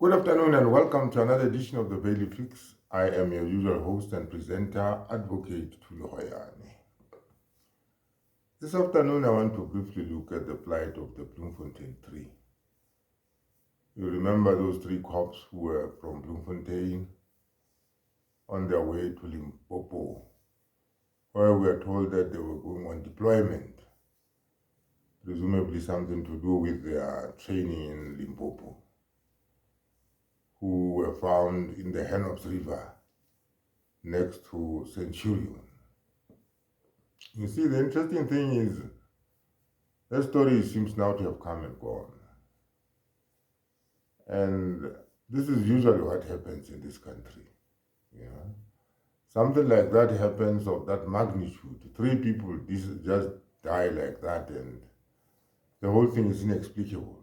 Good afternoon and welcome to another edition of the Bailey Fix. I am your usual host and presenter, Advocate Tuluhoyane. This afternoon, I want to briefly look at the plight of the Bloemfontein 3. You remember those three cops who were from Bloemfontein on their way to Limpopo, where we were told that they were going on deployment, presumably something to do with their training in Limpopo, who were found in the Henops River next to Centurion. You see, the interesting thing is that story seems now to have come and gone. And this is usually what happens in this country. You know? Something like that happens of that magnitude. Three people just die like that, and the whole thing is inexplicable.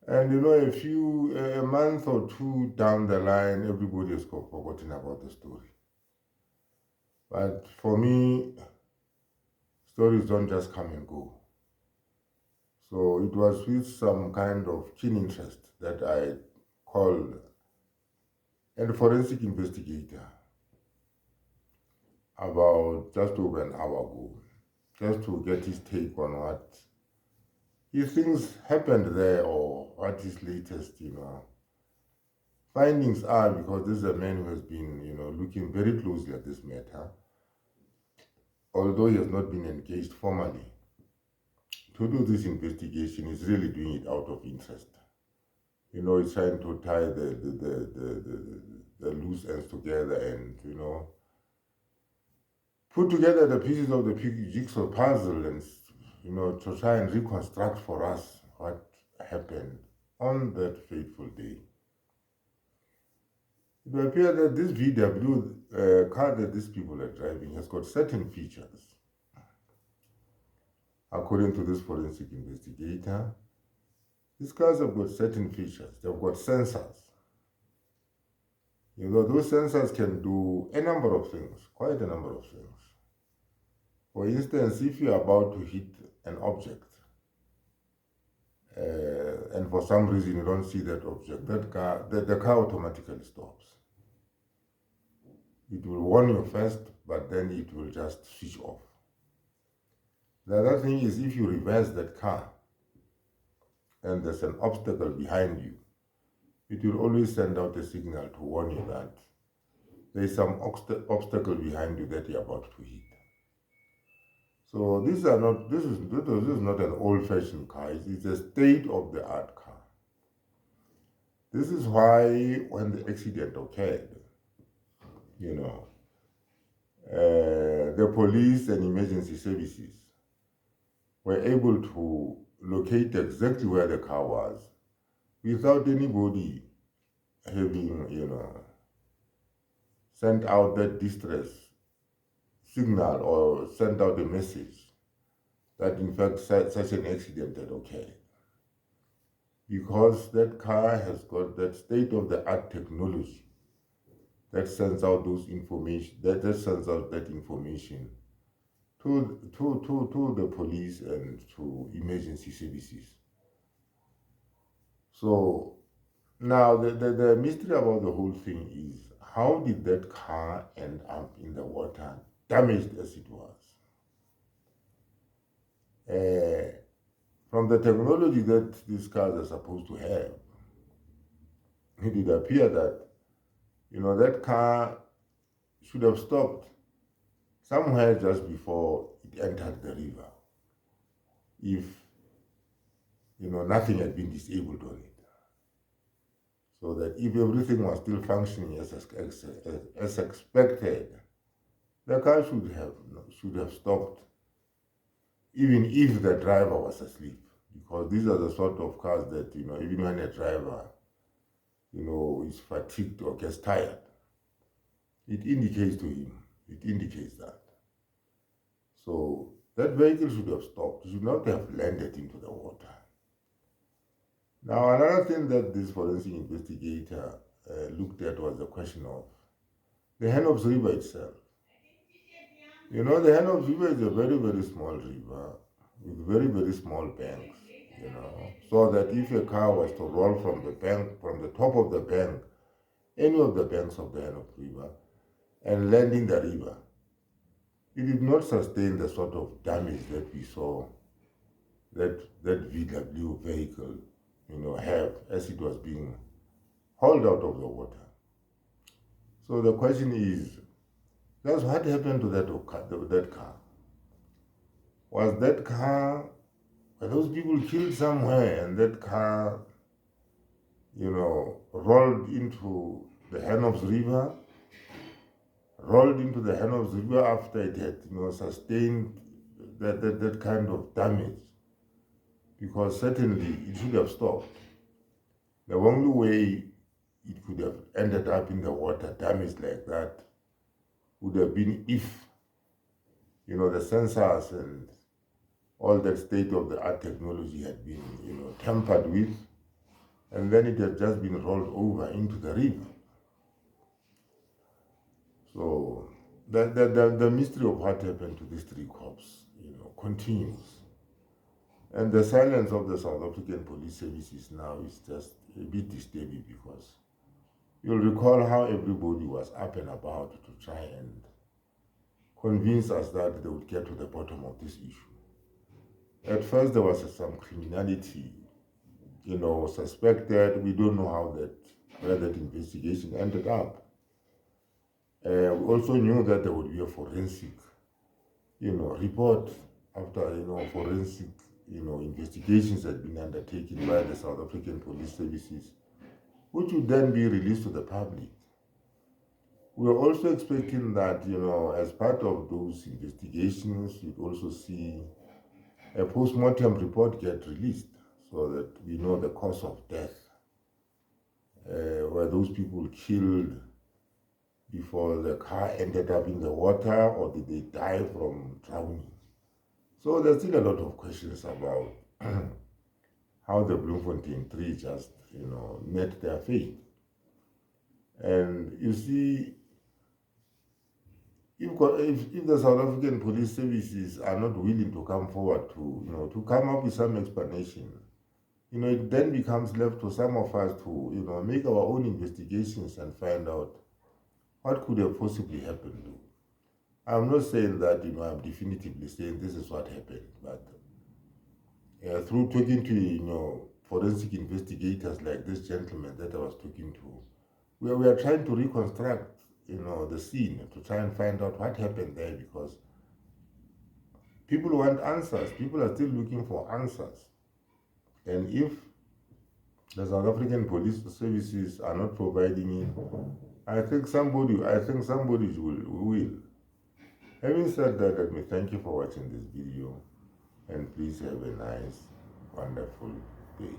And a month or two down the line, everybody has forgotten about the story. But for me, stories don't just come and go. So it was with some kind of keen interest that I called a forensic investigator about just over an hour ago, just to get his take on what he thinks happened there or what his latest, findings are, because this is a man who has been, looking very closely at this matter, although he has not been engaged formally to do this investigation. Is really doing it out of interest. He's trying to tie the loose ends together and, put together the pieces of the jigsaw puzzle and, to try and reconstruct for us what happened on that fateful day. It will appear that this VW car that these people are driving has got certain features. According to this forensic investigator, these cars have got certain features. They've got sensors. Those sensors can do a number of things, quite a number of things. For instance, if you're about to hit an object, and for some reason you don't see that object, the car automatically stops. It will warn you first, but then it will just switch off. The other thing is, if you reverse that car and there's an obstacle behind you, it will always send out a signal to warn you that there's some obstacle behind you that you're about to hit. So this is not an old-fashioned car. It's a state-of-the-art car. This is why when the accident occurred, the police and emergency services were able to locate exactly where the car was without anybody having, sent out that distress signal or sent out a message that in fact such an accident had occurred. Because that car has got that state-of-the-art technology that sends out those information, that sends out that information to the police and to emergency services. So now the mystery about the whole thing is, how did that car end up in the water, damaged as it was? From the technology that these cars are supposed to have, it did appear that, that car should have stopped somewhere just before it entered the river, if, nothing had been disabled on it. So that if everything was still functioning as expected, the car should have stopped, even if the driver was asleep. Because these are the sort of cars that, even when a driver, is fatigued or gets tired, it indicates to him, it indicates that. So that vehicle should have stopped, should not have landed into the water. Now, another thing that this forensic investigator looked at was the question of the Henops River itself. The Henops River is a very, very small river with very, very small banks. so that if a car was to roll from the bank, from the top of the bank, any of the banks of the Hennops River, and land in the river, it did not sustain the sort of damage that we saw that VW vehicle, have as it was being hauled out of the water. So the question is, that's what happened to that car. Was that car, were those people killed somewhere and that car, rolled into the Hennops River, after it had, sustained that kind of damage? Because certainly it should have stopped. The only way it could have ended up in the water damaged like that would have been if, the sensors and all that state-of-the-art technology had been, tampered with, and then it had just been rolled over into the river. So the mystery of what happened to these three cops, continues. And the silence of the South African police services now is just a bit disturbing, because you'll recall how everybody was up and about to try and convince us that they would get to the bottom of this issue. At first, there was some criminality, suspected. We don't know where that investigation ended up. We also knew that there would be a forensic, report after, forensic, investigations had been undertaken by the South African police services, which would then be released to the public. We were also expecting that, as part of those investigations, you'd also see a post-mortem report get released so that we know the cause of death. Were those people killed before the car ended up in the water, or did they die from drowning? So there's still a lot of questions about how the Bloemfontein 3 just, met their fate. And you see, if the South African police services are not willing to come forward to come up with some explanation, it then becomes left to some of us to, make our own investigations and find out what could have possibly happened. I'm not saying that, I'm definitively saying this is what happened, but through talking to, forensic investigators like this gentleman that I was talking to, we are trying to reconstruct, the scene, to try and find out what happened there, because people want answers. People are still looking for answers. And if the South African police services are not providing it, I think somebody will. Having said that, let me thank you for watching this video, and please have a nice, wonderful day.